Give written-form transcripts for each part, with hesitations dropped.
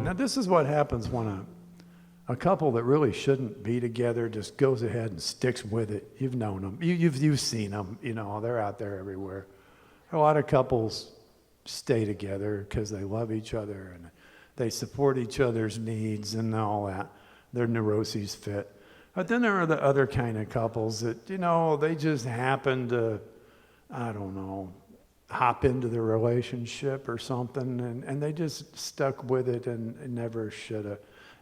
Now, this is what happens when a couple that really shouldn't be together just goes ahead and sticks with it. You've known them. You've seen them. You know, they're out there everywhere. A lot of couples stay together because they love each other and they support each other's needs and all that. Their neuroses fit. But then there are the other kind of couples that, you know, they just happen to, I don't know, hop into the relationship or something, and they just stuck with it and never should have.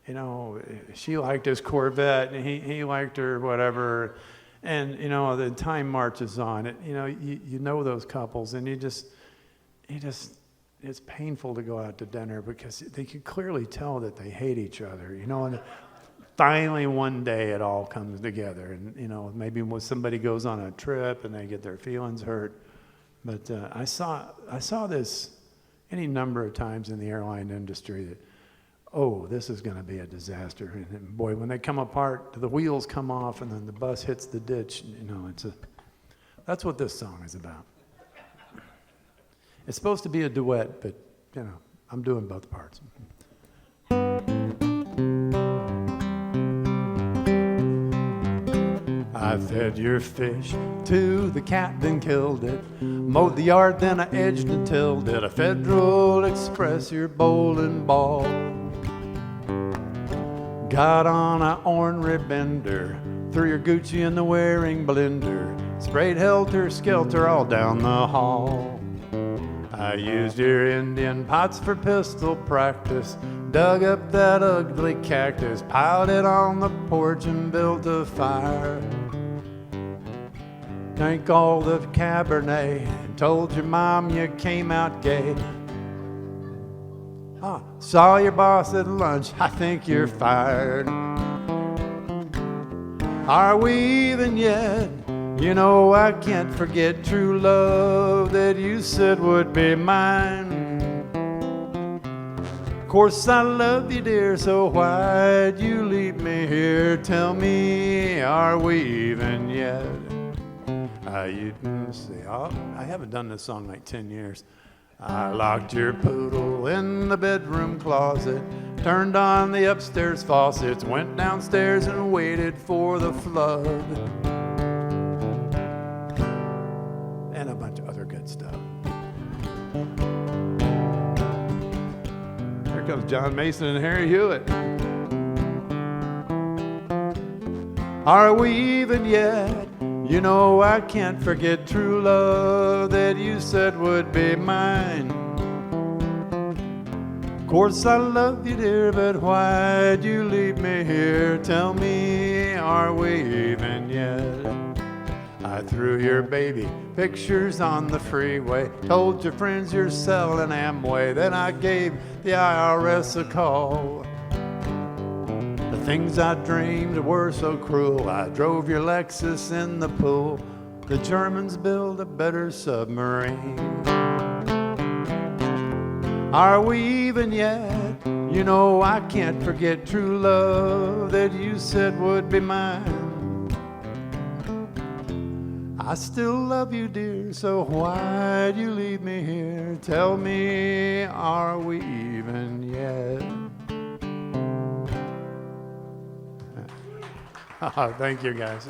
You know, she liked his Corvette and he liked her whatever, and you know, the time marches on. You know those couples, and you just it's painful to go out to dinner because they can clearly tell that they hate each other. You know, and finally one day it all comes together, and you know, maybe when somebody goes on a trip and they get their feelings hurt. But I saw this any number of times in the airline industry that, oh, this is going to be a disaster. And boy, when they come apart, the wheels come off and then the bus hits the ditch. You know, that's what this song is about. It's supposed to be a duet, but you know, I'm doing both parts. I fed your fish to the cat, then killed it. Mowed the yard, then I edged and tilled it. A Federal Express, your bowling ball. Got on a ornery bender, threw your Gucci in the wearing blender. Sprayed helter-skelter all down the hall. I used your Indian pots for pistol practice. Dug up that ugly cactus, piled it on the porch and built a fire. Drank all the Cabernet and told your mom you came out gay. Saw your boss at lunch, I think you're fired. Are we even yet? You know I can't forget true love that you said would be mine. Of course I love you, dear, so why'd you leave me here? Tell me, are we even yet? I haven't done this song in like 10 years. I locked your poodle in the bedroom closet, turned on the upstairs faucets, went downstairs and waited for the flood. And a bunch of other good stuff. Here comes John Mason and Harry Hewitt. Are we even yet? You know I can't forget true love that you said would be mine. Of course I love you, dear, but why'd you leave me here? Tell me, are we even yet? I threw your baby pictures on the freeway, told your friends you're selling Amway, then I gave the IRS a call. The things I dreamed were so cruel. I drove your Lexus in the pool. The Germans built a better submarine. Are we even yet? You know I can't forget true love that you said would be mine. I still love you, dear, so why'd you leave me here? Tell me, are we even yet? Oh, thank you, guys.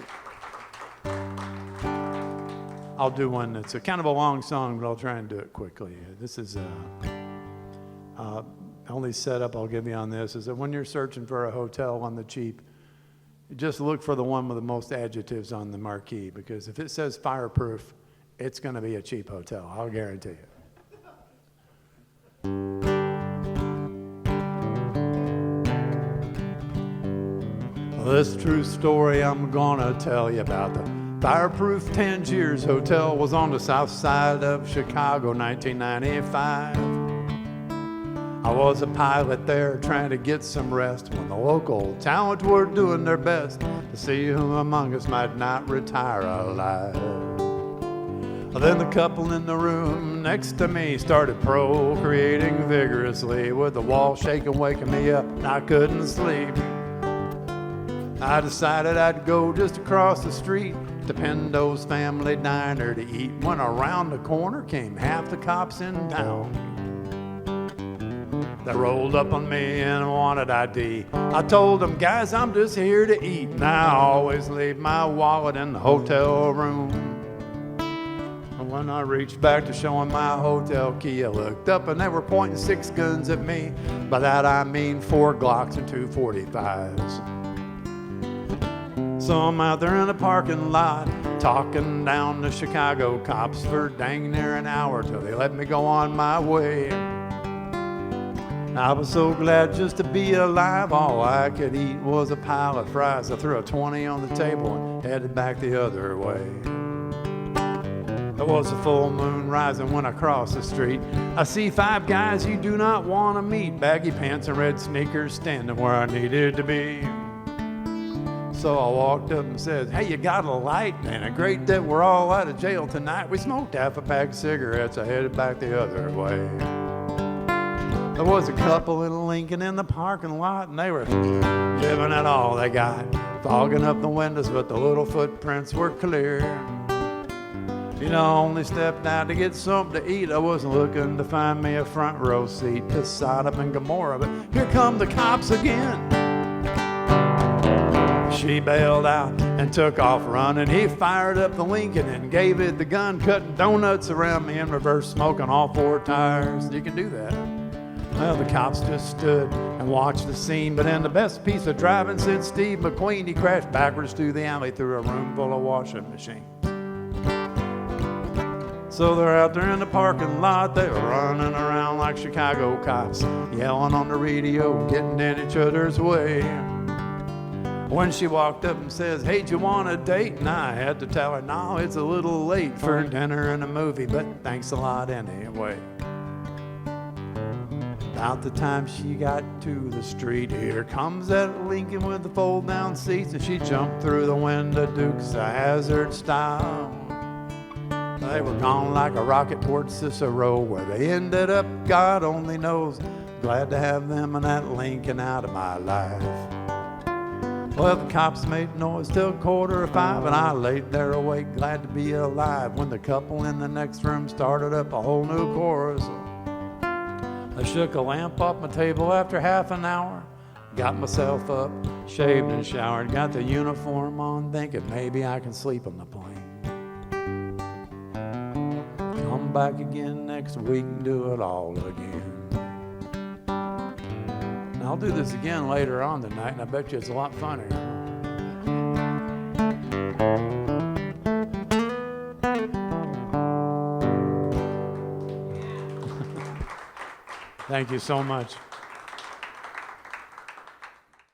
I'll do one that's a kind of a long song, but I'll try and do it quickly. This is only setup I'll give you on this is that when you're searching for a hotel on the cheap, just look for the one with the most adjectives on the marquee, because if it says fireproof, it's going to be a cheap hotel. I'll guarantee you. This true story I'm gonna tell you about. The fireproof Tangiers Hotel was on the south side of Chicago, 1995. I was a pilot there trying to get some rest when the local talent were doing their best to see who among us might not retire alive. Then the couple in the room next to me started procreating vigorously, with the wall shaking, waking me up, and I couldn't sleep. I decided I'd go just across the street to Pendo's Family Diner to eat, when around the corner came half the cops in town. They rolled up on me and wanted ID. I told them, guys, I'm just here to eat. And I always leave my wallet in the hotel room. And when I reached back to show them my hotel key, I looked up and they were pointing 6 guns at me. By that I mean 4 Glocks and 2 45s. So I'm out there in the parking lot, talking down to Chicago cops for dang near an hour till they let me go on my way. I was so glad just to be alive. All I could eat was a pile of fries. I threw a 20 on the table and headed back the other way. There was a full moon rising when I crossed the street. I see 5 guys you do not want to meet, baggy pants and red sneakers, standing where I needed to be. So I walked up and said, hey, you got a light? And a great that we're all out of jail tonight. We smoked half a pack of cigarettes. I headed back the other way. There was a couple in Lincoln in the parking lot, and they were giving it all they got, fogging up the windows, but the little footprints were clear. You know, I only stepped out to get something to eat. I wasn't looking to find me a front row seat to Sodom and Gomorrah, but here come the cops again. She bailed out and took off running. He fired up the Lincoln and gave it the gun, cutting donuts around me in reverse, smoking all 4 tires. You can do that. Well, the cops just stood and watched the scene, but in the best piece of driving since Steve McQueen, he crashed backwards through the alley through a room full of washing machines. So they're out there in the parking lot, they were running around like Chicago cops, yelling on the radio, getting in each other's way. When she walked up and says, hey, do you want a date? And I had to tell her, no, it's a little late for dinner and a movie, but thanks a lot anyway. About the time she got to the street, here comes that Lincoln with the fold-down seats, and she jumped through the window, Dukes of Hazzard style. They were gone like a rocket towards Cicero, where they ended up, God only knows. Glad to have them and that Lincoln out of my life. Well, the cops made noise till 4:45, and I laid there awake, glad to be alive, when the couple in the next room started up a whole new chorus. I shook a lamp off my table after half an hour, got myself up, shaved and showered, got the uniform on, thinking maybe I can sleep on the plane. Come back again next week and do it all again. I'll do this again later on tonight, and I bet you it's a lot funnier. Thank you so much.